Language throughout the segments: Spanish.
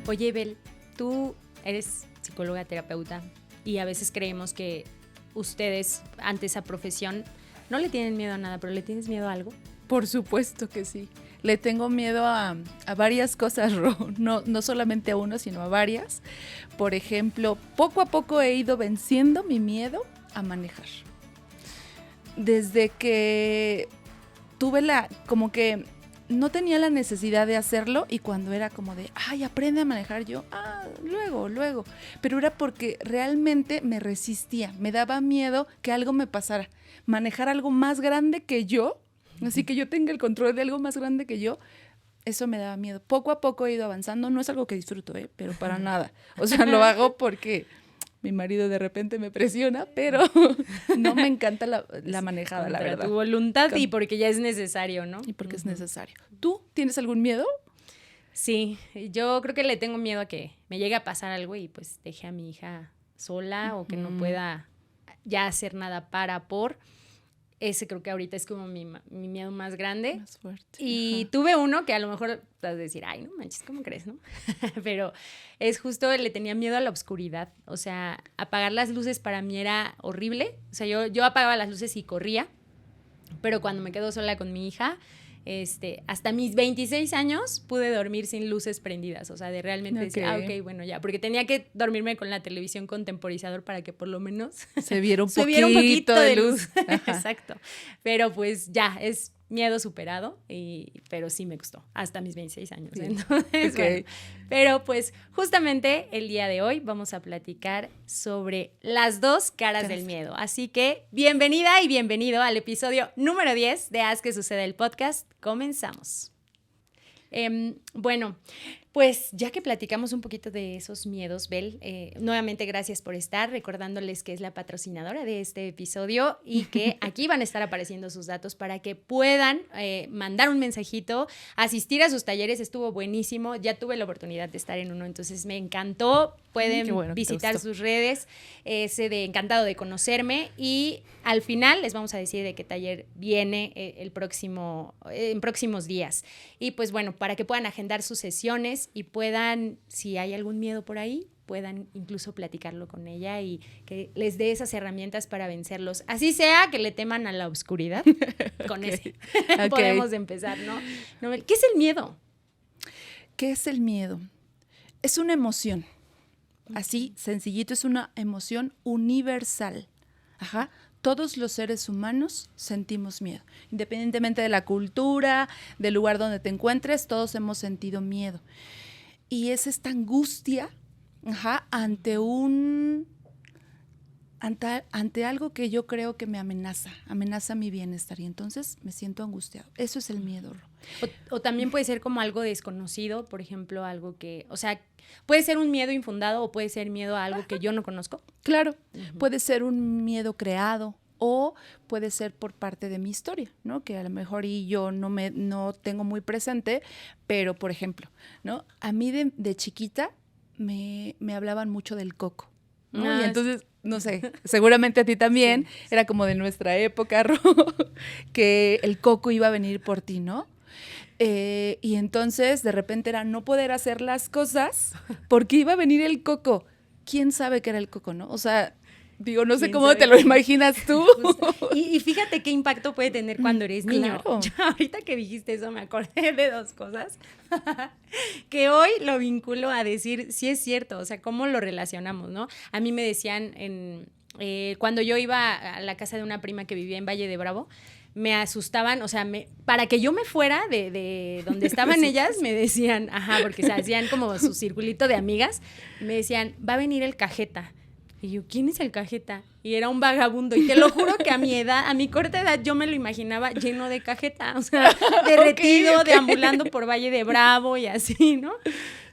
Oye, Bel, tú eres psicóloga, terapeuta, y a veces creemos que ustedes, ante esa profesión, no le tienen miedo a nada, pero ¿le tienes miedo a algo? Por supuesto que sí. Le tengo miedo a varias cosas, Ro. No solamente a uno, sino a varias. Por ejemplo, poco a poco he ido venciendo mi miedo a manejar. Desde que tuve como que no tenía la necesidad de hacerlo, y cuando era como de, ay, aprende a manejar, yo, luego. Pero era porque realmente me resistía, me daba miedo que algo me pasara. Manejar algo más grande que yo, así que yo tenga el control de algo más grande que yo, eso me daba miedo. Poco a poco he ido avanzando, no es algo que disfruto, pero para nada. O sea, lo hago porque mi marido de repente me presiona, pero no me encanta la manejada, la verdad. Tu voluntad y porque ya es necesario, ¿no? Y porque es necesario. ¿Tú tienes algún miedo? Sí, yo creo que le tengo miedo a que me llegue a pasar algo y pues deje a mi hija sola o que no pueda ya hacer nada por. Ese creo que ahorita es como mi miedo más grande. Más fuerte. Y tuve uno que a lo mejor vas a decir, ay, no manches, ¿cómo crees, no? Pero es justo, le tenía miedo a la oscuridad. O sea, apagar las luces para mí era horrible. O sea, yo apagaba las luces y corría. Pero cuando me quedo sola con mi hija, hasta mis 26 años pude dormir sin luces prendidas. O sea, de realmente decir, ok, bueno, ya. Porque tenía que dormirme con la televisión con temporizador para que por lo menos se viera un poquito de luz. Exacto. Pero pues ya, es miedo superado, pero sí me gustó, hasta mis 26 años. Entonces, bueno, pero pues justamente el día de hoy vamos a platicar sobre las dos caras del miedo. Así que bienvenida y bienvenido al episodio número 10 de Haz que suceda el podcast. Comenzamos. Bueno, pues ya que platicamos un poquito de esos miedos, Bel, nuevamente gracias por estar, recordándoles que es la patrocinadora de este episodio y que aquí van a estar apareciendo sus datos para que puedan mandar un mensajito, asistir a sus talleres. Estuvo buenísimo, ya tuve la oportunidad de estar en uno, entonces me encantó. Pueden visitar sus redes, de encantado de conocerme, y al final les vamos a decir de qué taller viene en próximos días. Y pues bueno, para que puedan agendar sus sesiones y puedan, si hay algún miedo por ahí, puedan incluso platicarlo con ella y que les dé esas herramientas para vencerlos. Así sea que le teman a la oscuridad, con ese podemos empezar, ¿no? ¿Qué es el miedo? ¿Qué es el miedo? Es una emoción. Así, sencillito, es una emoción universal. Ajá. Todos los seres humanos sentimos miedo. Independientemente de la cultura, del lugar donde te encuentres, todos hemos sentido miedo. Y es esta angustia, ante algo que yo creo que me amenaza mi bienestar, y entonces me siento angustiado. Eso es el miedo. O también puede ser como algo desconocido, por ejemplo, algo que, o sea, puede ser un miedo infundado o puede ser miedo a algo que yo no conozco. Claro, puede ser un miedo creado o puede ser por parte de mi historia, ¿no? Que a lo mejor yo no tengo muy presente, pero por ejemplo, ¿no? A mí de chiquita me hablaban mucho del coco, ¿no? Y entonces, no sé, seguramente a ti también, sí. Era como de nuestra época, Ro, que el coco iba a venir por ti, ¿no? Y entonces de repente era no poder hacer las cosas porque iba a venir el coco. ¿Quién sabe qué era el coco, no? O sea, digo, no sé cómo te lo imaginas tú. Y fíjate qué impacto puede tener cuando eres niño. Claro. Yo, ahorita que dijiste eso me acordé de dos cosas que hoy lo vinculo a decir, sí es cierto, o sea, cómo lo relacionamos, ¿no? A mí me decían cuando yo iba a la casa de una prima que vivía en Valle de Bravo, me asustaban, o sea, para que yo me fuera de donde estaban ellas, me decían, porque se hacían como su circulito de amigas, me decían, va a venir el cajeta. Y yo, ¿quién es el cajeta? Y era un vagabundo. Y te lo juro que a mi corta edad, yo me lo imaginaba lleno de cajeta, o sea, derretido, deambulando por Valle de Bravo y así, ¿no?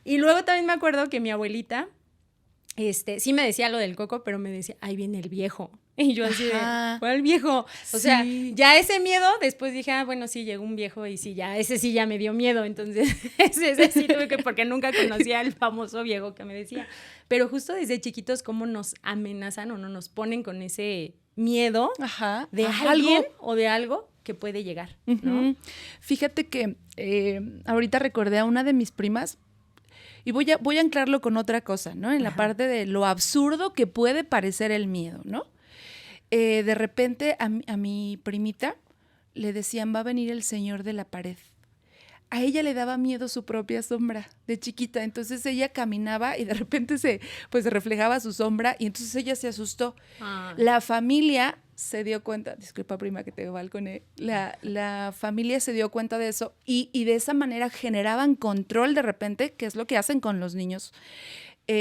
Y luego también me acuerdo que mi abuelita, sí me decía lo del coco, pero me decía, ahí viene el viejo. Y yo así de, ¿cuál viejo? O sea, ya ese miedo, después dije, bueno, sí, llegó un viejo y sí, ya, ese sí ya me dio miedo. Entonces, ese sí tuve que, porque nunca conocía al famoso viejo que me decía. Pero justo desde chiquitos, cómo nos amenazan o no nos ponen con ese miedo de alguien o de algo que puede llegar, ¿no? Fíjate que ahorita recordé a una de mis primas Y voy a anclarlo con otra cosa, ¿no? En la parte de lo absurdo que puede parecer el miedo, ¿no? De repente a mi primita le decían, va a venir el señor de la pared. A ella le daba miedo su propia sombra de chiquita, entonces ella caminaba y de repente se reflejaba su sombra y entonces ella se asustó. La familia se dio cuenta, disculpa prima que te balconé, la familia se dio cuenta de eso y de esa manera generaban control de repente, que es lo que hacen con los niños.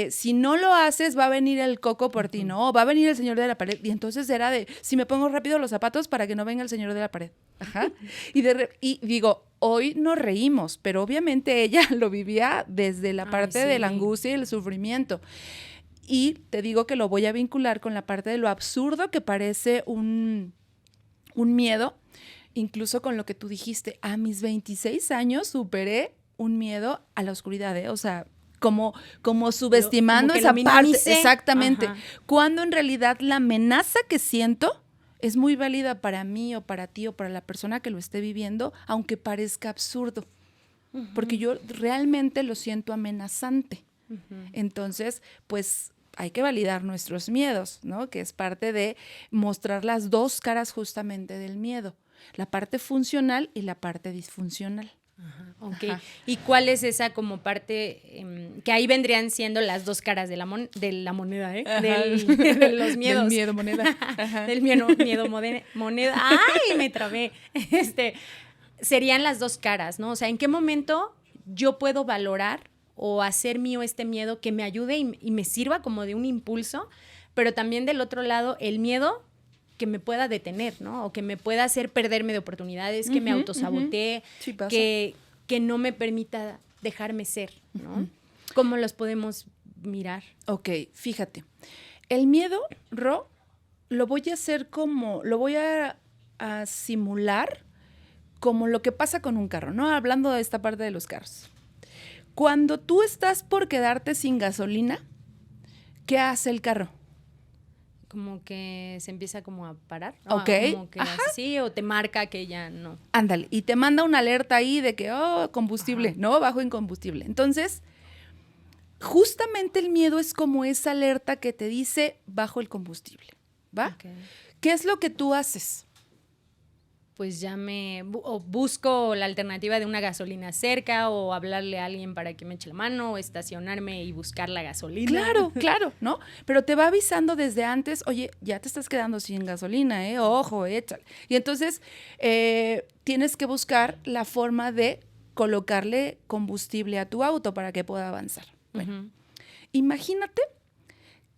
Si no lo haces, va a venir el coco por ti, ¿no? Va a venir el señor de la pared. Y entonces era de, si me pongo rápido los zapatos para que no venga el señor de la pared. Ajá. Y digo, hoy nos reímos, pero obviamente ella lo vivía desde la parte de la angustia y el sufrimiento. Y te digo que lo voy a vincular con la parte de lo absurdo que parece un miedo, incluso con lo que tú dijiste. A mis 26 años superé un miedo a la oscuridad, ¿eh? O sea, como subestimando esa parte. Exactamente. Ajá. Cuando en realidad la amenaza que siento es muy válida para mí o para ti o para la persona que lo esté viviendo, aunque parezca absurdo. Uh-huh. Porque yo realmente lo siento amenazante. Uh-huh. Entonces, pues hay que validar nuestros miedos, ¿no? Que es parte de mostrar las dos caras justamente del miedo. La parte funcional y la parte disfuncional. Ajá, ok. Ajá. ¿Y cuál es esa como parte que ahí vendrían siendo las dos caras de la moneda, ¿eh? De los miedos. Del miedo moneda. Ajá. Del miedo moneda. ¡Ay, me trabé! Serían las dos caras, ¿no? O sea, ¿en qué momento yo puedo valorar o hacer mío este miedo que me ayude y me sirva como de un impulso, pero también del otro lado el miedo que me pueda detener, ¿no? O que me pueda hacer perderme de oportunidades, que me autosabotee, sí, que no me permita dejarme ser, ¿no? ¿Cómo los podemos mirar? Ok, fíjate. El miedo, Ro, lo voy a hacer lo voy a simular como lo que pasa con un carro, ¿no? Hablando de esta parte de los carros. Cuando tú estás por quedarte sin gasolina, ¿qué hace el carro? Como que se empieza como a parar. Ok. Como que así, o te marca que ya no. Ándale, y te manda una alerta ahí de que, combustible, ajá, ¿no? Bajo en combustible. Entonces, justamente el miedo es como esa alerta que te dice bajo el combustible, ¿va? Okay. ¿Qué es lo que tú haces? Pues ya busco la alternativa de una gasolina cerca o hablarle a alguien para que me eche la mano o estacionarme y buscar la gasolina. Claro, ¿no? Pero te va avisando desde antes, oye, ya te estás quedando sin gasolina, ojo, échale. Y entonces tienes que buscar la forma de colocarle combustible a tu auto para que pueda avanzar. Bueno, imagínate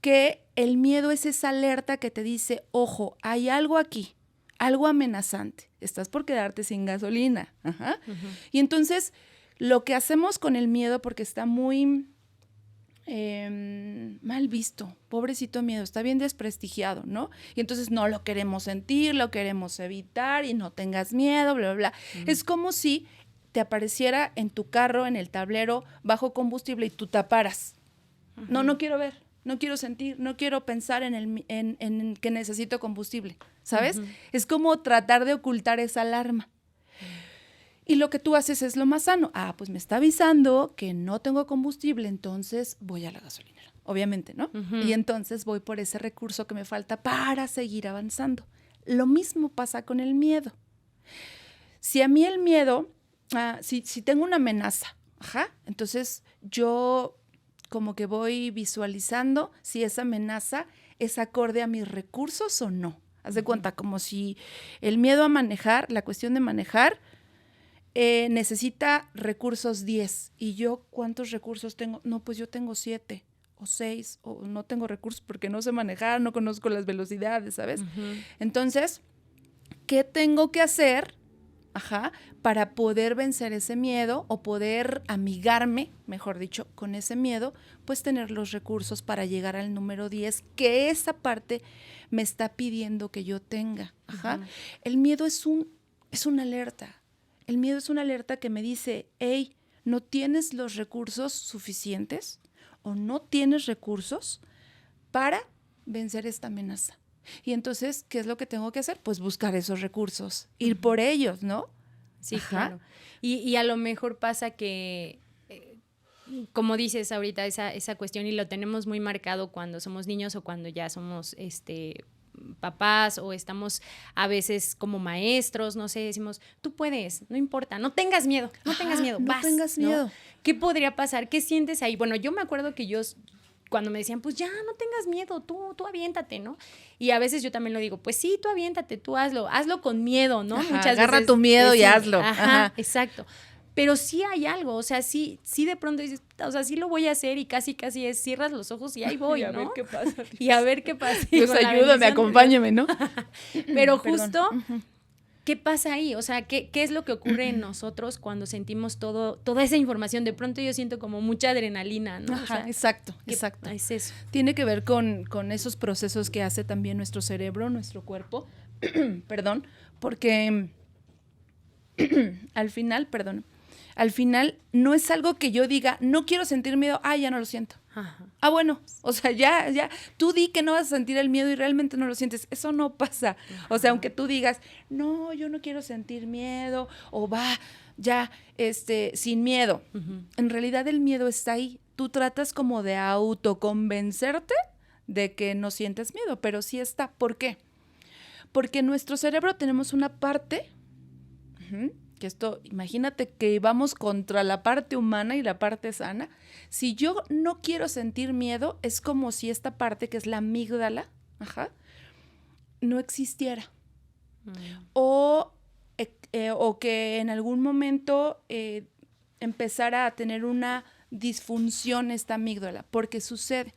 que el miedo es esa alerta que te dice, ojo, hay algo aquí. Algo amenazante, estás por quedarte sin gasolina. Ajá. Uh-huh. Y entonces, lo que hacemos con el miedo, porque está muy mal visto, pobrecito miedo, está bien desprestigiado, ¿no? Y entonces no lo queremos sentir, lo queremos evitar y no tengas miedo, bla, bla, bla. Uh-huh. Es como si te apareciera en tu carro, en el tablero, bajo combustible y tú taparas. Uh-huh. No quiero ver. No quiero sentir, no quiero pensar en que necesito combustible, ¿sabes? Uh-huh. Es como tratar de ocultar esa alarma. Y lo que tú haces es lo más sano. Pues me está avisando que no tengo combustible, entonces voy a la gasolinera, obviamente, ¿no? Uh-huh. Y entonces voy por ese recurso que me falta para seguir avanzando. Lo mismo pasa con el miedo. Si a mí el miedo, si tengo una amenaza, entonces yo como que voy visualizando si esa amenaza es acorde a mis recursos o no. Haz de cuenta, como si el miedo a manejar, la cuestión de manejar, necesita recursos 10. ¿Y yo cuántos recursos tengo? No, pues yo tengo 7 o 6, o no tengo recursos porque no sé manejar, no conozco las velocidades, ¿sabes? Uh-huh. Entonces, ¿qué tengo que hacer? Para poder vencer ese miedo o poder amigarme, mejor dicho, con ese miedo, pues tener los recursos para llegar al número 10, que esa parte me está pidiendo que yo tenga. Uh-huh. El miedo es una alerta. El miedo es una alerta que me dice, hey, ¿no tienes los recursos suficientes o no tienes recursos para vencer esta amenaza? Y entonces, ¿qué es lo que tengo que hacer? Pues buscar esos recursos, ir por ellos, ¿no? Sí, claro. Y a lo mejor pasa que como dices ahorita, esa cuestión, y lo tenemos muy marcado cuando somos niños o cuando ya somos papás o estamos a veces como maestros, no sé, decimos, tú puedes, no importa, no tengas miedo, vas, no tengas miedo. ¿no? ¿Qué podría pasar? ¿Qué sientes ahí? Bueno, yo me acuerdo que cuando me decían, pues ya, no tengas miedo, tú aviéntate, ¿no? Y a veces yo también lo digo, pues sí, tú aviéntate, tú hazlo con miedo, ¿no? Ajá, Muchas agarra veces, tu miedo y sí, hazlo. Ajá, exacto. Pero sí hay algo, o sea, sí de pronto dices, o sea, sí lo voy a hacer y casi es, cierras los ojos y ahí voy, y a ¿no? ver qué pasa. Dios. Y a ver qué pasa. Dios, ayúdame, acompáñame, ¿no? Pero justo, ¿qué pasa ahí? O sea, ¿qué es lo que ocurre en nosotros cuando sentimos toda esa información? De pronto yo siento como mucha adrenalina, ¿no? Ajá, o sea, exacto. Es eso. Tiene que ver con esos procesos que hace también nuestro cerebro, nuestro cuerpo, perdón, porque al final no es algo que yo diga, no quiero sentir miedo, ya no lo siento. Ajá. Bueno, o sea, ya, tú di que no vas a sentir el miedo y realmente no lo sientes. Eso no pasa. Ajá. O sea, aunque tú digas, no, yo no quiero sentir miedo, o sin miedo. Uh-huh. En realidad el miedo está ahí. Tú tratas como de autoconvencerte de que no sientes miedo, pero sí está. ¿Por qué? Porque en nuestro cerebro tenemos una parte, que esto, imagínate que vamos contra la parte humana y la parte sana. Si yo no quiero sentir miedo, es como si esta parte, que es la amígdala, no existiera. O que en algún momento empezara a tener una disfunción esta amígdala, porque sucede.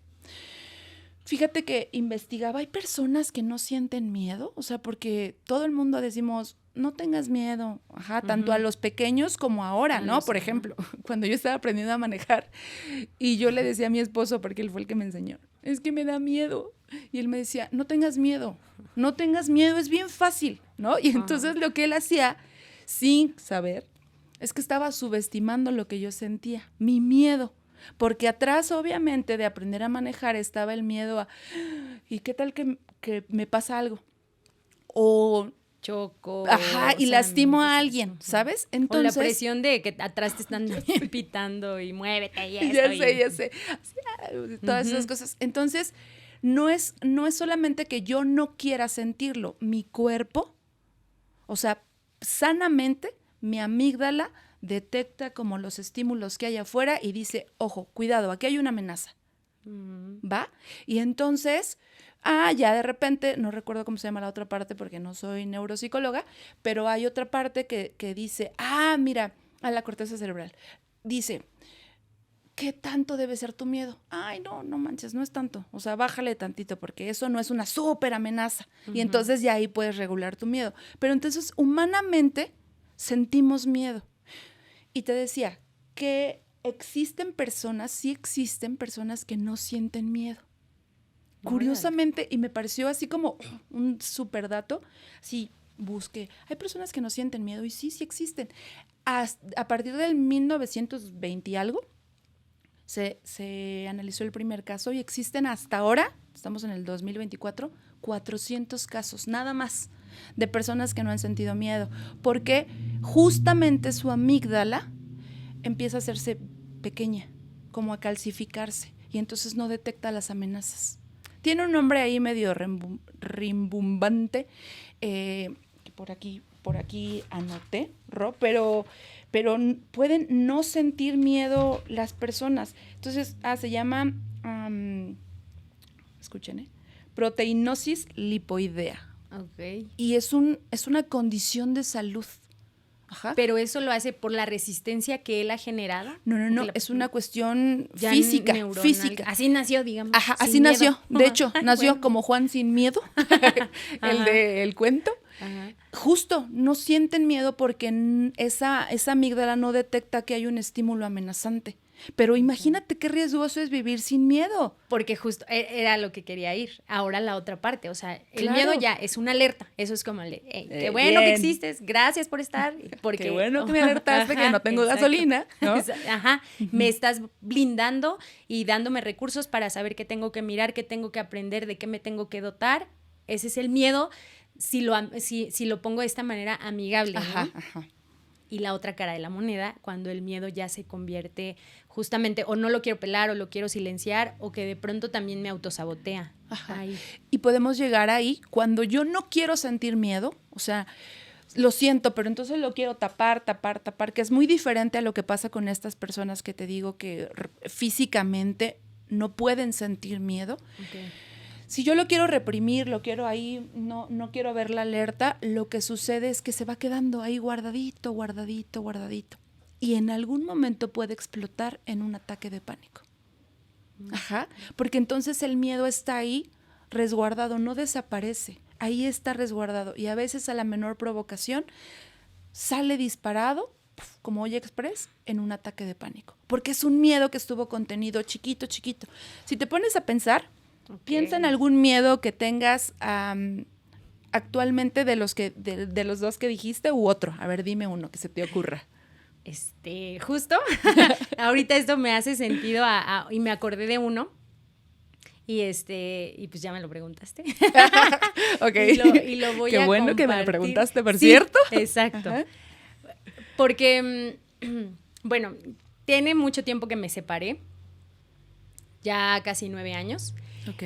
Fíjate que investigaba, hay personas que no sienten miedo, o sea, porque todo el mundo decimos, no tengas miedo, tanto a los pequeños como ahora, ¿no? Por ejemplo, cuando yo estaba aprendiendo a manejar y yo le decía a mi esposo, porque él fue el que me enseñó, es que me da miedo. Y él me decía, no tengas miedo, es bien fácil, ¿no? Y entonces lo que él hacía, sin saber, es que estaba subestimando lo que yo sentía, mi miedo. Porque atrás, obviamente, de aprender a manejar estaba el miedo a, ¿y qué tal que me pasa algo? O choco. Y lastimo a alguien, ¿sabes? Entonces, o la presión de que atrás te están pitando y muévete y esto. Ya sé. Todas esas cosas. Entonces, no es solamente que yo no quiera sentirlo. Mi cuerpo, o sea, sanamente, mi amígdala detecta como los estímulos que hay afuera y dice, ojo, cuidado, aquí hay una amenaza. ¿Va? Y entonces, ya de repente, no recuerdo cómo se llama la otra parte porque no soy neuropsicóloga, pero hay otra parte que dice, mira, a la corteza cerebral. Dice, ¿qué tanto debe ser tu miedo? No manches, no es tanto. O sea, bájale tantito porque eso no es una súper amenaza. Uh-huh. Y entonces ya ahí puedes regular tu miedo. Pero entonces, humanamente, sentimos miedo. Y te decía que sí existen personas que no sienten miedo. Curiosamente, y me pareció así como un súper dato, sí, busqué. Hay personas que no sienten miedo y sí existen. A partir del 1920 y algo, se analizó el primer caso y existen hasta ahora, estamos en el 2024, 400 casos, nada más, de personas que no han sentido miedo, porque justamente su amígdala empieza a hacerse pequeña, como a calcificarse, y entonces no detecta las amenazas. Tiene un nombre ahí medio rimbombante, que por aquí anoté, pero pueden no sentir miedo las personas. Entonces, se llama, escuchen, proteinosis lipoidea. Okay. Y es una condición de salud. ¿Pero eso lo hace por la resistencia que él ha generado? No, es una cuestión física. Así nació, digamos. Así nació. De hecho, nació como Juan sin miedo, el cuento. Ajá. Justo, no sienten miedo porque esa amígdala no detecta que hay un estímulo amenazante. Pero imagínate qué riesgoso es vivir sin miedo. Porque justo era lo que quería ir. Ahora la otra parte, o sea, el miedo ya es una alerta. Eso es como, qué bueno que existes, gracias por estar. Porque, qué bueno que me alertaste que no tengo gasolina, ¿no? Me estás blindando y dándome recursos para saber qué tengo que mirar, qué tengo que aprender, de qué me tengo que dotar. Ese es el miedo si lo pongo de esta manera amigable, ¿no? Ajá. y la otra cara de la moneda, cuando el miedo ya se convierte justamente, o no lo quiero pelar, o lo quiero silenciar, o que de pronto también me autosabotea. Ajá. Y podemos llegar ahí cuando yo no quiero sentir miedo, o sea, lo siento, pero entonces lo quiero tapar, que es muy diferente a lo que pasa con estas personas que te digo que físicamente no pueden sentir miedo. Okay. Si yo lo quiero reprimir, lo quiero ahí, no quiero ver la alerta, lo que sucede es que se va quedando ahí guardadito. Y en algún momento puede explotar en un ataque de pánico. Ajá, porque entonces el miedo está ahí resguardado, no desaparece, ahí está resguardado y a veces a la menor provocación sale disparado, como Olla Express, en un ataque de pánico, porque es un miedo que estuvo contenido chiquito. Si te pones a pensar, piensa en algún miedo que tengas actualmente de los dos que dijiste u otro. A ver, dime uno que se te ocurra. Justo, ahorita esto me hace sentido y me acordé de uno y pues ya me lo preguntaste. Ok. Y lo voy a compartir. Qué bueno que me lo preguntaste, ¿por sí, cierto? Exacto. Ajá. Porque, bueno, tiene mucho tiempo que me separé, ya casi 9 años. Ok.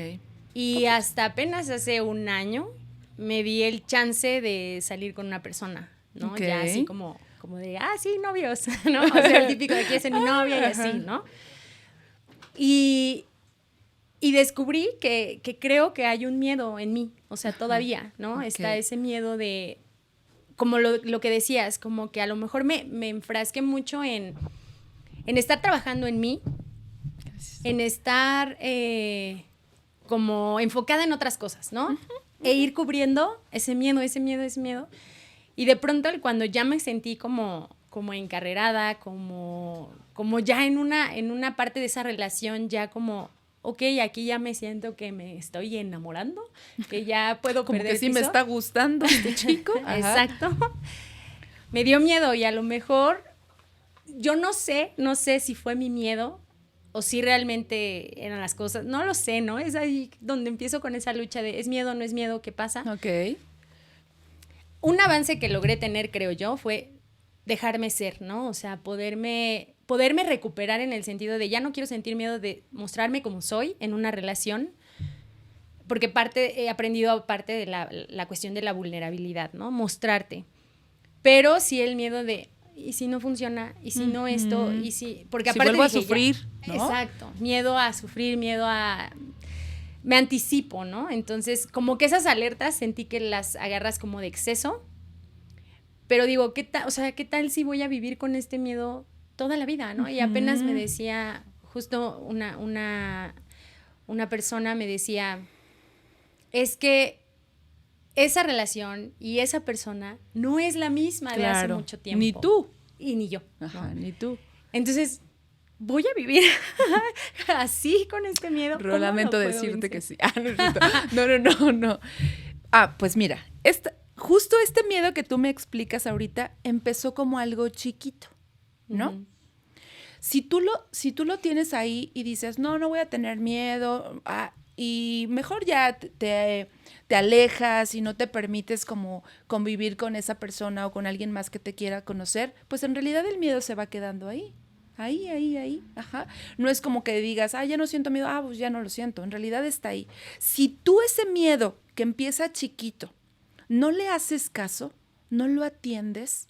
Y hasta apenas hace un año me di el chance de salir con una persona, ¿no? Okay. Ya así como de, sí, novios, ¿no? O sea, el típico de quién es mi novia y así, ¿no? Y descubrí que creo que hay un miedo en mí, o sea, todavía, ¿no? Okay. Está ese miedo de, como lo que decías, como que a lo mejor me enfrasqué mucho en estar trabajando en mí, en estar como enfocada en otras cosas, ¿no? E ir cubriendo ese miedo. Y de pronto, cuando ya me sentí como encarrerada, como ya en una parte de esa relación, ya como, ok, aquí ya me siento que me estoy enamorando, que ya puedo como perder que sí piso. me está gustando este chico. Exacto. Me dio miedo y a lo mejor, yo no sé si fue mi miedo o si realmente eran las cosas, no lo sé, ¿no? Es ahí donde empiezo con esa lucha de, ¿es miedo, no es miedo? ¿Qué pasa? Ok. Un avance que logré tener, creo yo, fue dejarme ser, ¿no? O sea, poderme recuperar en el sentido de ya no quiero sentir miedo de mostrarme como soy en una relación, porque he aprendido parte de la cuestión de la vulnerabilidad, ¿no? Mostrarte. Pero sí el miedo de, ¿y si no funciona? ¿Y si no esto? ¿Y si...? Porque aparte vuelvo a sufrir, ¿no? Exacto. Miedo a sufrir, me anticipo, ¿no? Entonces, como que esas alertas sentí que las agarras como de exceso, pero digo, ¿qué tal si voy a vivir con este miedo toda la vida, ¿no? Y apenas me decía, justo una persona me decía, es que esa relación y esa persona no es la misma de hace mucho tiempo. Ni tú. Y ni yo. Ajá, ¿no? ni tú. Entonces, voy a vivir así con este miedo. Lamento decirte que sí. No. Pues mira, justo este miedo que tú me explicas ahorita empezó como algo chiquito, ¿no? Uh-huh. Si tú lo tienes ahí y dices, no voy a tener miedo, y mejor ya te alejas y no te permites como convivir con esa persona o con alguien más que te quiera conocer, pues en realidad el miedo se va quedando ahí. Ahí, ajá. No es como que digas, ya no siento miedo, pues ya no lo siento. En realidad está ahí. Si tú ese miedo que empieza chiquito no le haces caso, no lo atiendes,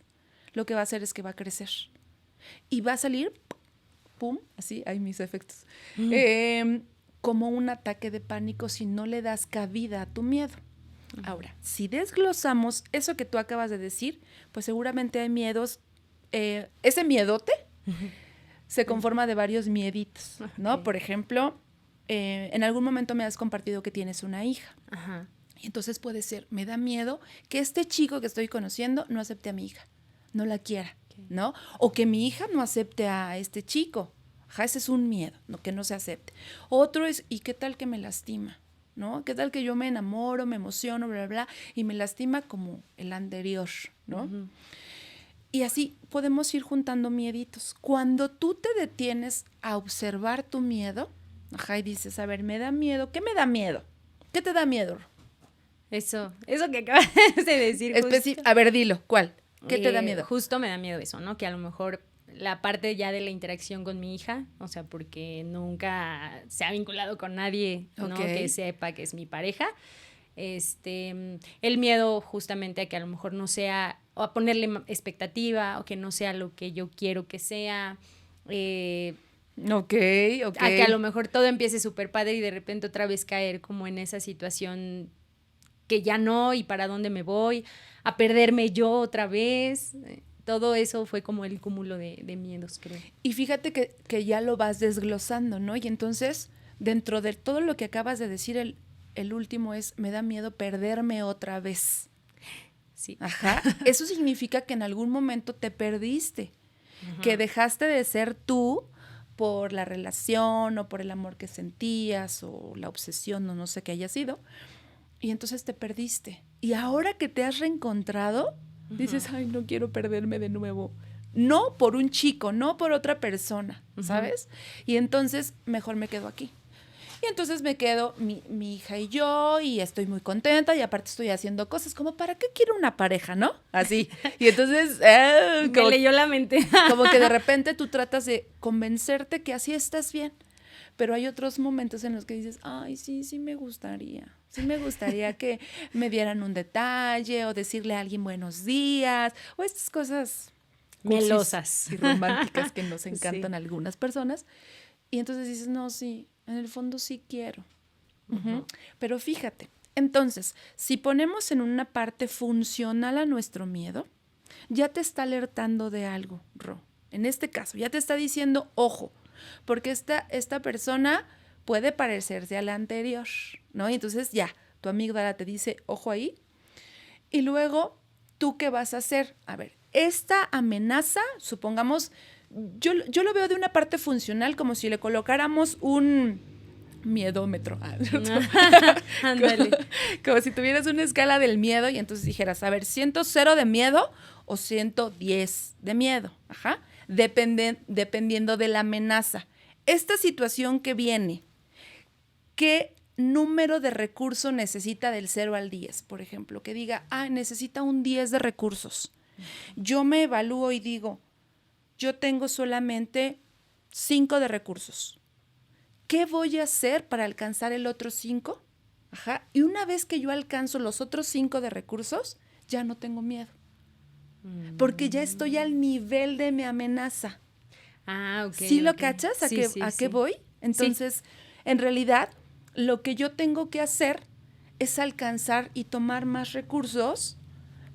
lo que va a hacer es que va a crecer. Y va a salir, pum, así, hay mis efectos, como un ataque de pánico si no le das cabida a tu miedo. Ahora, si desglosamos eso que tú acabas de decir, pues seguramente hay miedos, ese miedote se conforma de varios mieditos, ¿no? Okay. Por ejemplo, en algún momento me has compartido que tienes una hija. Ajá. Y entonces puede ser, me da miedo que este chico que estoy conociendo no acepte a mi hija, no la quiera, okay, ¿no? O que mi hija no acepte a este chico. Ajá, ese es un miedo, ¿no? Que no se acepte. Otro es, ¿y qué tal que me lastima? ¿No? ¿Qué tal que yo me enamoro, me emociono, bla, bla, bla, y me lastima como el anterior, ¿no? Uh-huh. Y así podemos ir juntando mieditos. Cuando tú te detienes a observar tu miedo, ajá, y dices, a ver, me da miedo. ¿Qué me da miedo? ¿Qué te da miedo? Eso que acabas de decir. A ver, dilo, ¿cuál? ¿Qué te da miedo? Justo me da miedo eso, ¿no? Que a lo mejor la parte ya de la interacción con mi hija, o sea, porque nunca se ha vinculado con nadie, ¿no? Que sepa que es mi pareja. El miedo justamente a que a lo mejor no sea, o a ponerle expectativa, o que no sea lo que yo quiero que sea. A que a lo mejor todo empiece súper padre y de repente otra vez caer como en esa situación que ya no, y para dónde me voy, a perderme yo otra vez. Todo eso fue como el cúmulo de miedos, creo. Y fíjate que ya lo vas desglosando, ¿no? Y entonces, dentro de todo lo que acabas de decir, el último es, me da miedo perderme otra vez. Sí. Ajá. Eso significa que en algún momento te perdiste, que dejaste de ser tú por la relación o por el amor que sentías o la obsesión o no sé qué haya sido. Y entonces te perdiste. Y ahora que te has reencontrado, dices, ay, no quiero perderme de nuevo. No por un chico, no por otra persona, ¿sabes? Y entonces mejor me quedo aquí. Y entonces me quedo mi hija y yo, y estoy muy contenta, y aparte estoy haciendo cosas como, ¿para qué quiero una pareja, no? Así. Y entonces... me leyó la mente. Como que de repente tú tratas de convencerte que así estás bien. Pero hay otros momentos en los que dices, ay, sí me gustaría. Sí me gustaría que me dieran un detalle, o decirle a alguien buenos días, o estas cosas... melosas y románticas que nos encantan a algunas personas. Y entonces dices, no, sí, en el fondo sí quiero. Pero fíjate, entonces, si ponemos en una parte funcional a nuestro miedo, ya te está alertando de algo, Ro. En este caso, ya te está diciendo, ojo, porque esta persona puede parecerse a la anterior, ¿no? Y entonces ya, tu amígdala te dice, ojo ahí. Y luego, ¿tú qué vas a hacer? A ver, esta amenaza, supongamos, yo lo veo de una parte funcional, como si le colocáramos un miedómetro. Ándale. Como si tuvieras una escala del miedo y entonces dijeras, a ver, ¿siento 0 de miedo o 110 de miedo? Ajá. Dependiendo de la amenaza. Esta situación que viene, ¿qué número de recursos necesita del 0 al 10? Por ejemplo, que diga, necesita un 10 de recursos. Yo me evalúo y digo, yo tengo solamente 5 de recursos. ¿Qué voy a hacer para alcanzar el otro 5? Ajá. Y una vez que yo alcanzo los otros 5 de recursos, ya no tengo miedo. Porque ya estoy al nivel de mi amenaza. Ah, ok. ¿Sí lo cachas? ¿A qué voy? Entonces, en realidad, lo que yo tengo que hacer es alcanzar y tomar más recursos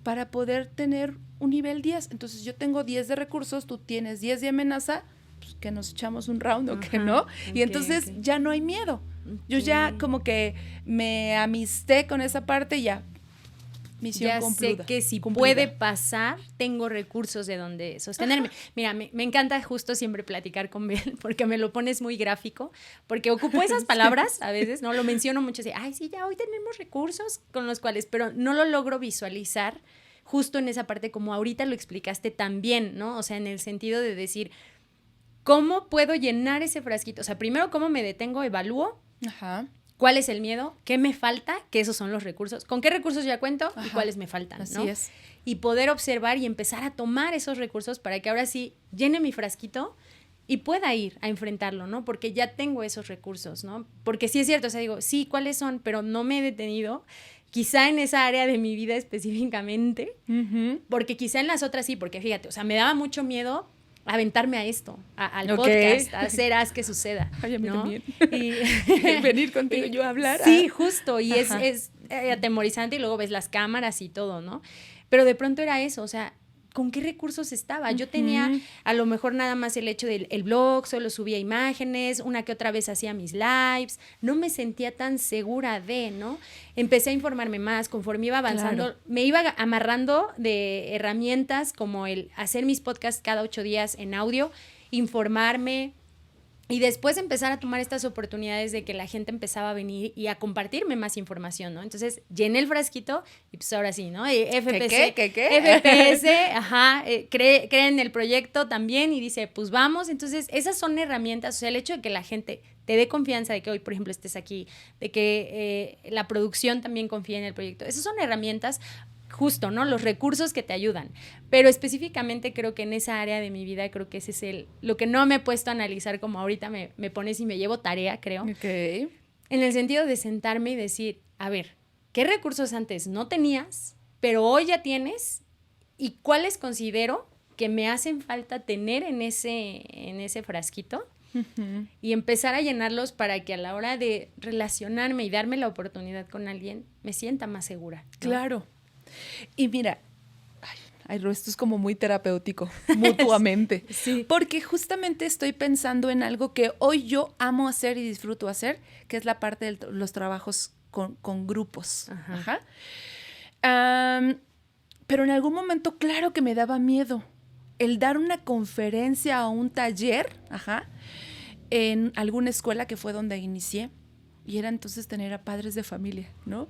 para poder tener un nivel 10. Entonces, yo tengo 10 de recursos, tú tienes 10 de amenaza, pues que nos echamos un round o que no. Y entonces ya no hay miedo. Yo ya como que me amisté con esa parte y ya. Misión ya concluida, sé que si puede pasar, tengo recursos de donde sostenerme. Ajá. Mira, me encanta justo siempre platicar con Bel, porque me lo pones muy gráfico, porque ocupo esas palabras a veces, ¿no? Lo menciono mucho, así, ay, sí, ya hoy tenemos recursos con los cuales, pero no lo logro visualizar justo en esa parte como ahorita lo explicaste tan bien, ¿no? O sea, en el sentido de decir, ¿cómo puedo llenar ese frasquito? O sea, primero, ¿cómo me detengo? Evalúo. Ajá. ¿Cuál es el miedo? ¿Qué me falta? Que esos son los recursos. ¿Con qué recursos ya cuento? Ajá. Y cuáles me faltan, Así ¿no? es. Y poder observar y empezar a tomar esos recursos para que ahora sí llene mi frasquito y pueda ir a enfrentarlo, ¿no? Porque ya tengo esos recursos, ¿no? Porque sí es cierto, o sea, digo, sí, ¿cuáles son? Pero no me he detenido, quizá en esa área de mi vida específicamente, porque quizá en las otras sí, porque fíjate, o sea, me daba mucho miedo aventarme a esto, al podcast, a hacer haz que suceda. Ay, a mí ¿no? también. Y venir contigo yo a hablar. Sí, justo, y es atemorizante y luego ves las cámaras y todo, ¿no? Pero de pronto era eso, o sea, ¿con qué recursos estaba? Yo tenía a lo mejor nada más el hecho del blog, solo subía imágenes, una que otra vez hacía mis lives, no me sentía tan segura de, ¿no? Empecé a informarme más, conforme iba avanzando, claro. Me iba amarrando de herramientas como el hacer mis podcasts cada 8 días en audio, informarme, y después empezar a tomar estas oportunidades de que la gente empezaba a venir y a compartirme más información, ¿no? Entonces, llené el frasquito y pues ahora sí, ¿no? FPC, FPS, ajá, cree en el proyecto también y dice, pues vamos. Entonces, esas son herramientas, o sea, el hecho de que la gente te dé confianza de que hoy, por ejemplo, estés aquí, de que la producción también confíe en el proyecto. Esas son herramientas justo, ¿no? Los recursos que te ayudan. Pero específicamente creo que en esa área de mi vida, creo que ese es lo que no me he puesto a analizar como ahorita me pones y me llevo tarea, creo. Ok. En el sentido de sentarme y decir, a ver, ¿qué recursos antes no tenías, pero hoy ya tienes? ¿Y cuáles considero que me hacen falta tener en ese frasquito? Uh-huh. Y empezar a llenarlos para que a la hora de relacionarme y darme la oportunidad con alguien, me sienta más segura, ¿no? Claro. Y mira, esto es como muy terapéutico, mutuamente. Sí. Porque justamente estoy pensando en algo que hoy yo amo hacer y disfruto hacer, que es la parte de los trabajos con grupos. Ajá. Pero en algún momento, claro que me daba miedo el dar una conferencia o un taller, en alguna escuela que fue donde inicié. Y era entonces tener a padres de familia, ¿no?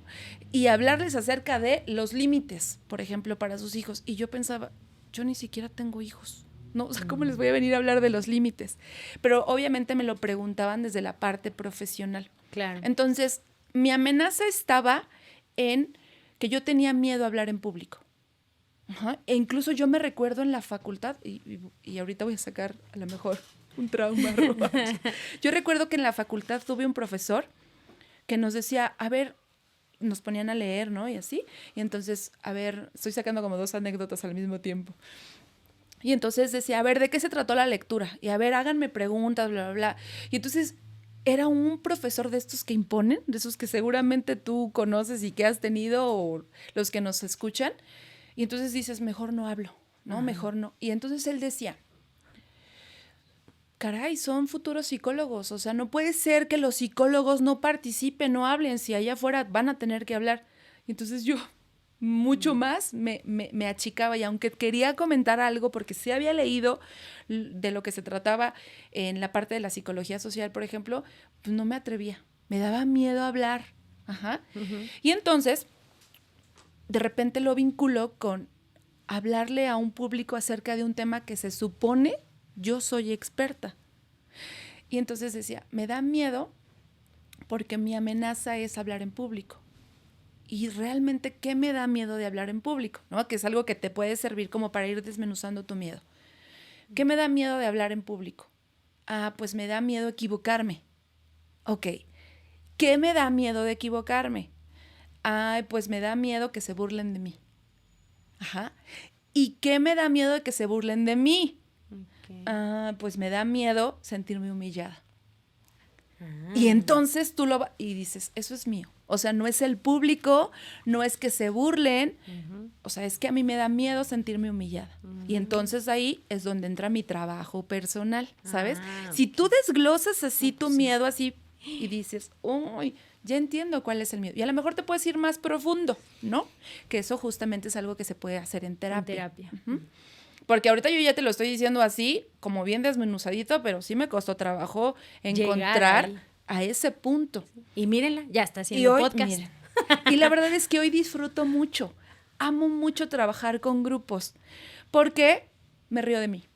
Y hablarles acerca de los límites, por ejemplo, para sus hijos. Y yo pensaba, yo ni siquiera tengo hijos, ¿no? O sea, ¿cómo les voy a venir a hablar de los límites? Pero obviamente me lo preguntaban desde la parte profesional. Claro. Entonces, mi amenaza estaba en que yo tenía miedo a hablar en público. E incluso yo me recuerdo en la facultad, y ahorita voy a sacar a lo mejor un trauma. Yo recuerdo que en la facultad tuve un profesor que nos decía, a ver, nos ponían a leer, ¿no? Y así. Y entonces, a ver, estoy sacando como 2 anécdotas al mismo tiempo. Y entonces decía, a ver, ¿de qué se trató la lectura? Y a ver, háganme preguntas, bla, bla, bla. Y entonces era un profesor de estos que imponen, de esos que seguramente tú conoces y que has tenido, o los que nos escuchan. Y entonces dices, mejor no hablo, ¿no? Ajá. Mejor no. Y entonces él decía, caray, son futuros psicólogos, o sea, no puede ser que los psicólogos no participen, no hablen, si allá afuera van a tener que hablar. Y entonces yo mucho más me achicaba, y aunque quería comentar algo, porque sí había leído de lo que se trataba en la parte de la psicología social, por ejemplo, pues no me atrevía, me daba miedo hablar. Ajá. Uh-huh. Y entonces, de repente lo vinculo con hablarle a un público acerca de un tema que se supone yo soy experta. Y entonces decía, me da miedo porque mi amenaza es hablar en público. Y realmente, ¿qué me da miedo de hablar en público? ¿No? Que es algo que te puede servir como para ir desmenuzando tu miedo. ¿Qué me da miedo de hablar en público? Pues me da miedo equivocarme. Ok. ¿Qué me da miedo de equivocarme? Pues me da miedo que se burlen de mí. Ajá. ¿Y qué me da miedo de que se burlen de mí? Pues me da miedo sentirme humillada. Y entonces y dices, eso es mío. O sea, no es el público, no es que se burlen, o sea, es que a mí me da miedo sentirme humillada. Y entonces ahí es donde entra mi trabajo personal, ¿sabes? Si tú desglosas así tu miedo, así, y dices, uy, ya entiendo cuál es el miedo. Y a lo mejor te puedes ir más profundo, ¿no? Que eso justamente es algo que se puede hacer en terapia. Porque ahorita yo ya te lo estoy diciendo así, como bien desmenuzadito, pero sí me costó trabajo encontrar a ese punto. Y mírenla, ya está haciendo podcast. Miren, y la verdad es que hoy disfruto mucho. Amo mucho trabajar con grupos, porque me río de mí.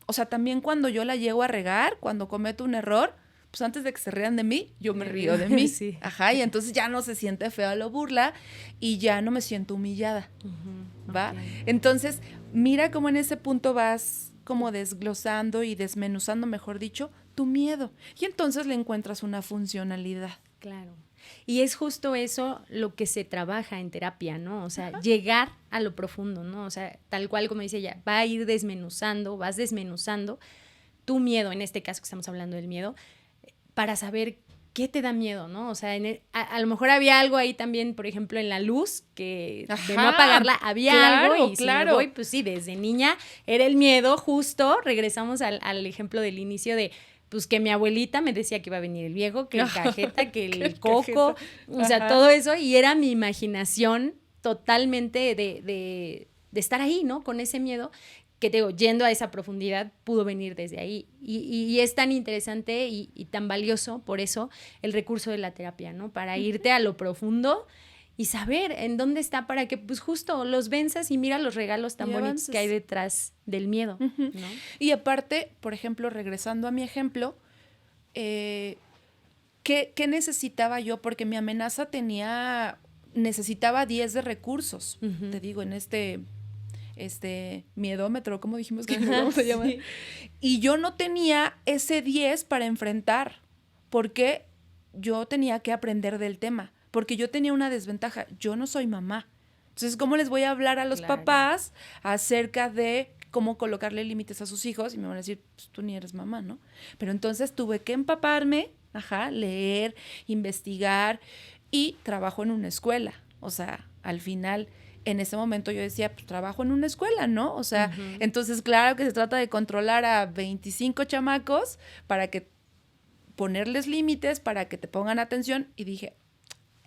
O sea, también cuando yo la llego a regar, cuando cometo un error, pues antes de que se rían de mí, yo me río de mí. Sí. Ajá, y entonces ya no se siente feo la burla y ya no me siento humillada. ¿Va? Okay. Entonces, mira cómo en ese punto vas como desglosando y desmenuzando, mejor dicho, tu miedo. Y entonces le encuentras una funcionalidad. Claro. Y es justo eso lo que se trabaja en terapia, ¿no? O sea, llegar a lo profundo, ¿no? O sea, tal cual como dice ella, va a ir desmenuzando, vas desmenuzando tu miedo, en este caso que estamos hablando del miedo, para saber qué te da miedo, ¿no? O sea, a lo mejor había algo ahí también, por ejemplo, en la luz, que de no apagarla había algo, y si me voy, pues sí, desde niña era el miedo, justo, regresamos al ejemplo del inicio de, pues que mi abuelita me decía que iba a venir el viejo, que el cajeta, que el coco, o sea, todo eso, y era mi imaginación totalmente de estar ahí, ¿no? Con ese miedo, que te digo, yendo a esa profundidad, pudo venir desde ahí. Y es tan interesante y tan valioso, por eso, el recurso de la terapia, ¿no? Para irte a lo profundo y saber en dónde está, para que pues justo los venzas y mira los regalos tan bonitos que hay detrás del miedo, ¿no? Y aparte, por ejemplo, regresando a mi ejemplo, ¿qué necesitaba yo? Porque mi amenaza tenía necesitaba 10 de recursos, te digo, en este miedómetro, ¿cómo dijimos que vamos a llamar? Sí. Y yo no tenía ese 10 para enfrentar, porque yo tenía que aprender del tema, porque yo tenía una desventaja, yo no soy mamá. Entonces, ¿cómo les voy a hablar a los papás acerca de cómo colocarle límites a sus hijos? Y me van a decir, pues tú ni eres mamá, ¿no? Pero entonces tuve que empaparme, leer, investigar, y trabajo en una escuela. O sea, al final, en ese momento yo decía, pues trabajo en una escuela, ¿no? O sea, entonces claro que se trata de controlar a 25 chamacos para que ponerles límites, para que te pongan atención, y dije,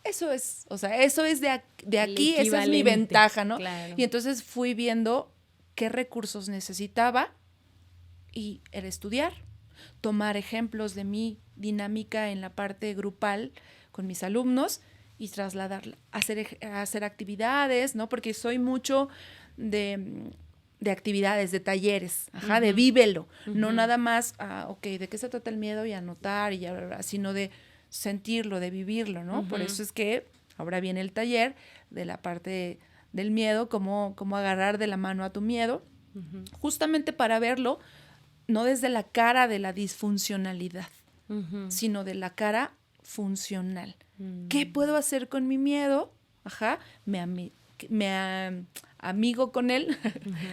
eso es, o sea, eso es de aquí, esa es mi ventaja, ¿no? Claro. Y entonces fui viendo qué recursos necesitaba, y era estudiar, tomar ejemplos de mi dinámica en la parte grupal con mis alumnos y trasladarla, hacer actividades, ¿no? Porque soy mucho de actividades, de talleres, de vívelo, no nada más, ¿de qué se trata el miedo? Y anotar, y sino de sentirlo, de vivirlo, ¿no? Por eso es que ahora viene el taller de la parte del miedo, cómo agarrar de la mano a tu miedo, justamente para verlo, no desde la cara de la disfuncionalidad, sino de la cara funcional. ¿Qué puedo hacer con mi miedo? Me amigo con él,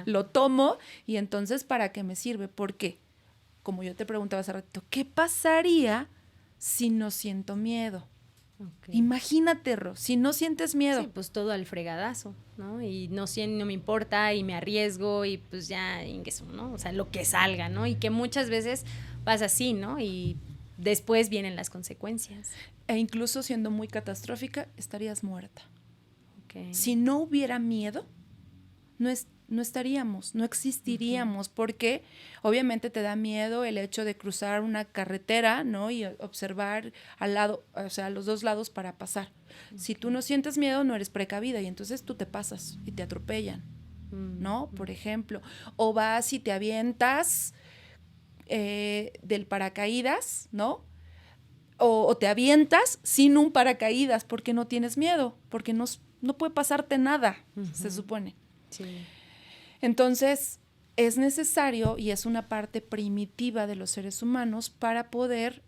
lo tomo, y entonces, ¿para qué me sirve? Porque, como yo te preguntaba hace ratito, ¿qué pasaría si no siento miedo? Okay. Imagínate, Ro, si no sientes miedo. Sí, pues todo al fregadazo, ¿no? Y no me importa, y me arriesgo, y pues ya, ¿no? O sea, lo que salga, ¿no? Y que muchas veces pasa así, ¿no? Y después vienen las consecuencias. E incluso siendo muy catastrófica, estarías muerta. Okay. Si no hubiera miedo, no estaríamos, no existiríamos, porque obviamente te da miedo el hecho de cruzar una carretera, ¿no? Y observar al lado, o sea, a los dos lados para pasar. Okay. Si tú no sientes miedo, no eres precavida, y entonces tú te pasas y te atropellan, ¿no? Por ejemplo, o vas y te avientas del paracaídas, ¿no? O te avientas sin un paracaídas porque no tienes miedo, porque no puede pasarte nada, se supone. Sí. Entonces, es necesario, y es una parte primitiva de los seres humanos, para poder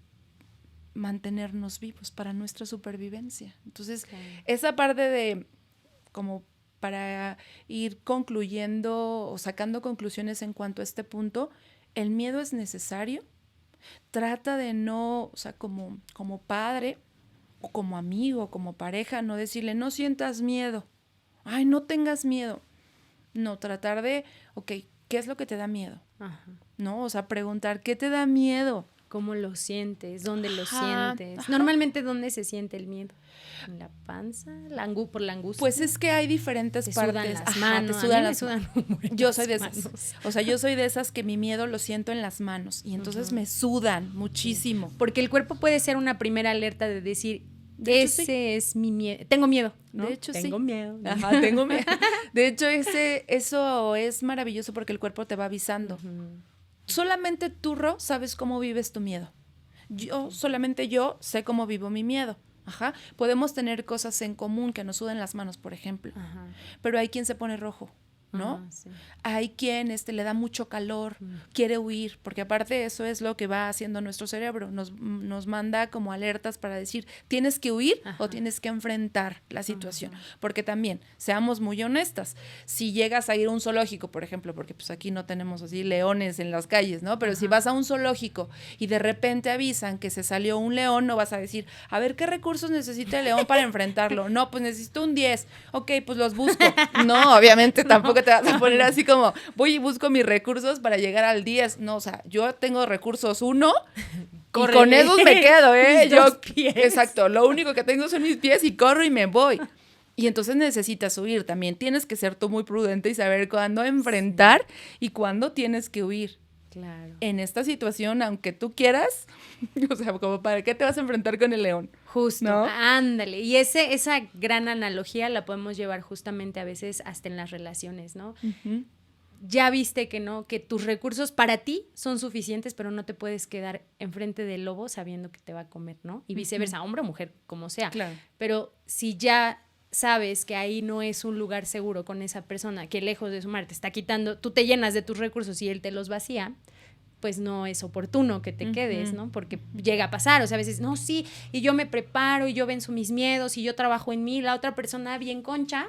mantenernos vivos, para nuestra supervivencia. Entonces, esa parte de, como para ir concluyendo o sacando conclusiones en cuanto a este punto, el miedo es necesario. Trata de no, o sea, como padre o como amigo, como pareja, no decirle, no sientas miedo, ay, no tengas miedo. No, tratar de, ¿qué es lo que te da miedo? ¿No? O sea, preguntar, ¿qué te da miedo? ¿Cómo lo sientes? ¿Dónde lo sientes? Normalmente, ¿dónde se siente el miedo? ¿En la panza? ¿Por la angustia? Pues es que hay diferentes partes. Sudan las manos. Te sudan las manos. Yo soy de esas. O sea, yo soy de esas que mi miedo lo siento en las manos, y entonces me sudan muchísimo. Sí. Porque el cuerpo puede ser una primera alerta de decir, ese es mi miedo. Tengo miedo, ¿no? De hecho, tengo miedo. Tengo miedo. De hecho, eso es maravilloso, porque el cuerpo te va avisando. Solamente tú, Ro, sabes cómo vives tu miedo. Solamente yo sé cómo vivo mi miedo. Podemos tener cosas en común, que nos suden las manos, por ejemplo. Pero hay quien se pone rojo, ¿no? Sí. Hay quien le da mucho calor, quiere huir, porque aparte eso es lo que va haciendo nuestro cerebro, nos manda como alertas para decir, tienes que huir o tienes que enfrentar la situación. Porque también, seamos muy honestas, si llegas a ir a un zoológico, por ejemplo, porque pues aquí no tenemos así leones en las calles, ¿no? Pero si vas a un zoológico y de repente avisan que se salió un león, no vas a decir, a ver, ¿qué recursos necesita el león para enfrentarlo? No, pues necesito un 10. Ok, pues los busco. No, obviamente tampoco te vas a poner así como, voy y busco mis recursos para llegar al 10. No, o sea, yo tengo recursos 1 y con esos me quedo, ¿eh? Mis pies. Exacto, lo único que tengo son mis pies, y corro y me voy. Y entonces necesitas huir también. Tienes que ser tú muy prudente y saber cuándo enfrentar y cuándo tienes que huir. Claro. En esta situación, aunque tú quieras, o sea, como para qué te vas a enfrentar con el león. Justo, ¿no? Ándale. Y esa gran analogía la podemos llevar justamente a veces hasta en las relaciones, ¿no? Ya viste que no, que tus recursos para ti son suficientes, pero no te puedes quedar enfrente del lobo sabiendo que te va a comer, ¿no? Y viceversa, hombre o mujer, como sea. Claro. Pero si ya sabes que ahí no es un lugar seguro con esa persona, que lejos de sumar te está quitando, tú te llenas de tus recursos y él te los vacía, pues no es oportuno que te quedes, ¿no? Porque llega a pasar, o sea, a veces, no, sí, y yo me preparo y yo venzo mis miedos y yo trabajo en mí, la otra persona bien concha,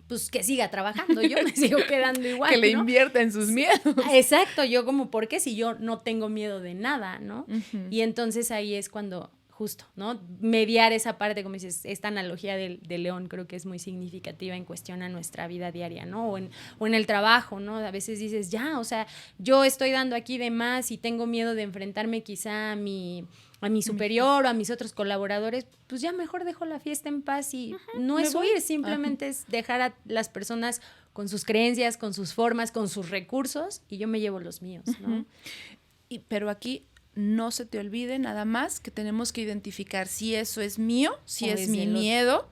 pues que siga trabajando, yo me sigo quedando igual, que le ¿no? invierta en sus miedos. Exacto, yo como, ¿por qué si yo no tengo miedo de nada, ¿no? Y entonces ahí es cuando justo, ¿no? Mediar esa parte, como dices, esta analogía del león creo que es muy significativa en cuestión a nuestra vida diaria, ¿no? O en el trabajo, ¿no? A veces dices, ya, o sea, yo estoy dando aquí de más y tengo miedo de enfrentarme quizá a mi superior o a mis otros colaboradores, pues ya mejor dejo la fiesta en paz y no es huir, simplemente es dejar a las personas con sus creencias, con sus formas, con sus recursos y yo me llevo los míos, ¿no? Pero aquí no se te olvide nada más que tenemos que identificar si eso es mío, si es mi miedo,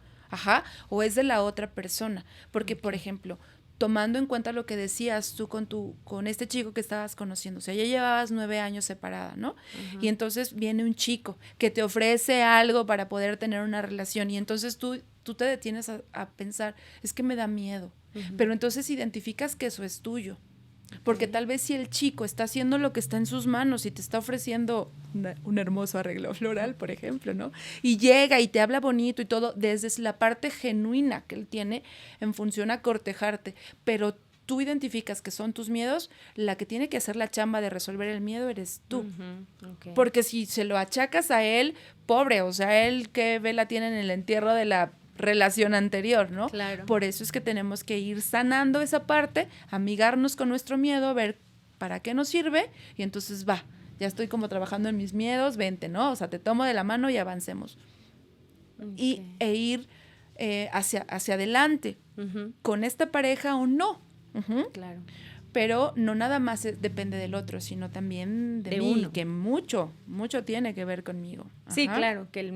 o es de la otra persona. Porque, por ejemplo, tomando en cuenta lo que decías tú con este chico que estabas conociendo, o sea, ya llevabas 9 años separada, ¿no? Y entonces viene un chico que te ofrece algo para poder tener una relación y entonces tú te detienes a pensar, es que me da miedo, pero entonces identificas que eso es tuyo. Porque tal vez si el chico está haciendo lo que está en sus manos y te está ofreciendo un hermoso arreglo floral, por ejemplo, ¿no? Y llega y te habla bonito y todo, desde la parte genuina que él tiene en función a cortejarte, pero tú identificas que son tus miedos, la que tiene que hacer la chamba de resolver el miedo eres tú. Porque si se lo achacas a él, pobre, o sea, él qué vela tiene en el entierro de la relación anterior, ¿no? Claro. Por eso es que tenemos que ir sanando esa parte, amigarnos con nuestro miedo, ver para qué nos sirve y entonces ya estoy como trabajando en mis miedos, vente, ¿no? O sea, te tomo de la mano y avancemos. E ir hacia adelante con esta pareja o no. Claro. Pero no nada más depende del otro, sino también de mí, uno. Que mucho tiene que ver conmigo. Sí, claro, que la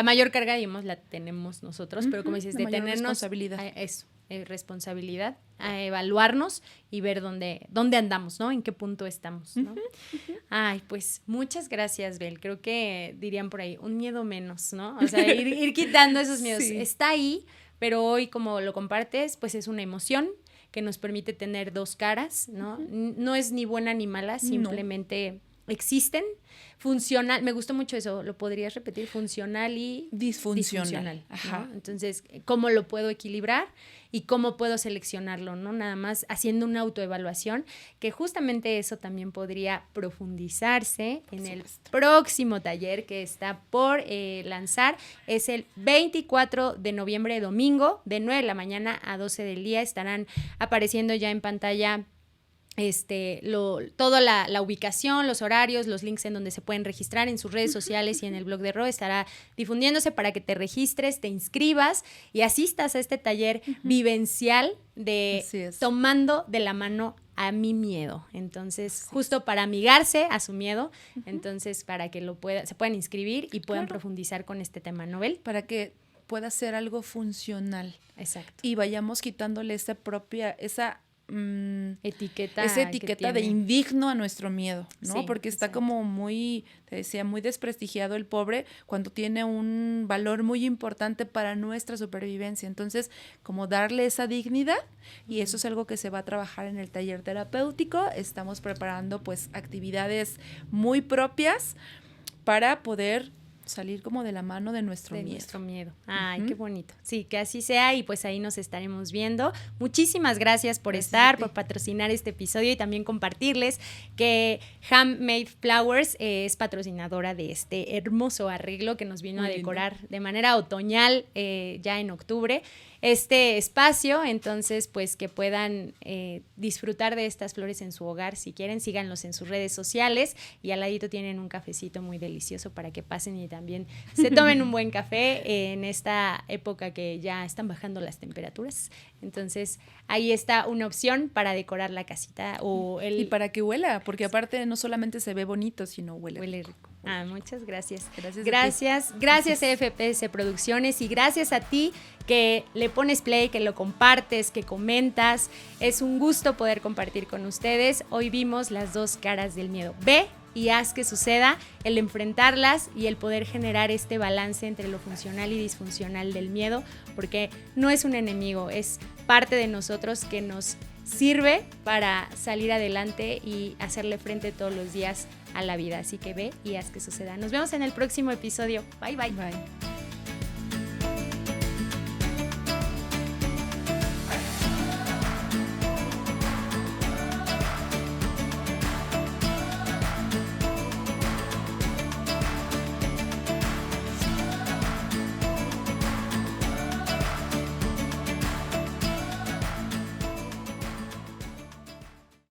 mayor carga, digamos, la tenemos nosotros, pero como dices, detenernos responsabilidad. Responsabilidad, a evaluarnos y ver dónde andamos, ¿no? En qué punto estamos, ¿no? Ay, pues muchas gracias, Bel. Creo que dirían por ahí, un miedo menos, ¿no? O sea, ir quitando esos miedos. Sí. Está ahí, pero hoy como lo compartes, pues es una emoción que nos permite tener dos caras, ¿no? No es ni buena ni mala, simplemente existen. Funcional, me gustó mucho eso, ¿lo podrías repetir? Funcional y disfuncional. ¿No? Entonces, ¿cómo lo puedo equilibrar y cómo puedo seleccionarlo, ¿no? Nada más haciendo una autoevaluación, que justamente eso también podría profundizarse en el próximo taller que está por lanzar. Es el 24 de noviembre, domingo, de 9 de la mañana a 12 del día. Estarán apareciendo ya en pantalla toda la ubicación, los horarios, los links en donde se pueden registrar en sus redes sociales y en el blog de Ro estará difundiéndose para que te registres, te inscribas y asistas a este taller vivencial de tomando de la mano a mi miedo. Entonces, justo para amigarse a su miedo, entonces para que se puedan inscribir y puedan profundizar con este tema, ¿no, Bel? Para que pueda ser algo funcional. Exacto. Y vayamos quitándole esa etiqueta de indigno a nuestro miedo, ¿no? Sí, porque está como muy, te decía, muy desprestigiado el pobre cuando tiene un valor muy importante para nuestra supervivencia. Entonces, como darle esa dignidad, y eso es algo que se va a trabajar en el taller terapéutico. Estamos preparando pues actividades muy propias para poder salir como de la mano de nuestro miedo. Ay, qué bonito. Sí, que así sea y pues ahí nos estaremos viendo. Muchísimas gracias por estar, por patrocinar este episodio y también compartirles que Handmade Flowers es patrocinadora de este hermoso arreglo que nos vino a decorar de manera otoñal ya en octubre. Este espacio, entonces pues que puedan disfrutar de estas flores en su hogar, si quieren, síganlos en sus redes sociales y al ladito tienen un cafecito muy delicioso para que pasen y también se tomen un buen café en esta época que ya están bajando las temperaturas. Entonces ahí está una opción para decorar la casita y para que huela, porque aparte no solamente se ve bonito, sino huele rico. Muchas gracias. Gracias FPS Producciones y gracias a ti que le pones play, que lo compartes, que comentas. Es un gusto poder compartir con ustedes. Hoy vimos las dos caras del miedo. Ve y haz que suceda, el enfrentarlas y el poder generar este balance entre lo funcional y disfuncional del miedo, porque no es un enemigo, es parte de nosotros que nos sirve para salir adelante y hacerle frente todos los días a la vida. Así que ve y haz que suceda. Nos vemos en el próximo episodio. Bye, bye. Bye.